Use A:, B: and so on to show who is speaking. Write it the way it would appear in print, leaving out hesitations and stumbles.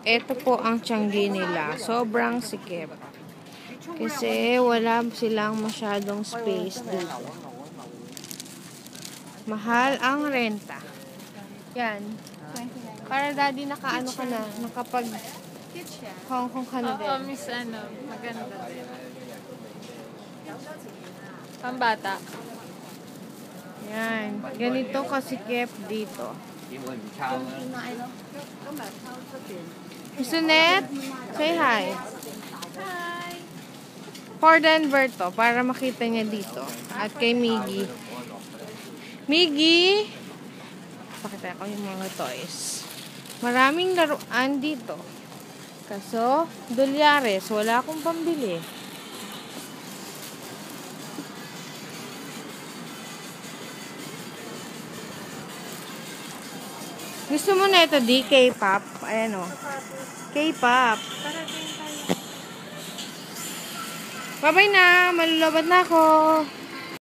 A: Ito po ang Tiangge nila. Sobrang sikip. Kasi wala silang masyadong space dito. Mahal ang renta. Yan. Para daddy nakaano ka na, nakapag Hong Kong ka na din.
B: Oo, miss maganda din. Pambata.
A: Yan. Ganito kasikip dito. Sunet, say hi.
B: Hi!
A: For Denver to, para makita niya dito. At kay Miggy. Miggy! Pakita ko yung mga toys. Maraming laruan dito. Kaso, dolyares, wala akong pambili. Gusto mo na ito, di? K-pop. Ayan o. K-pop. Bye-bye na. Malulobad na ako.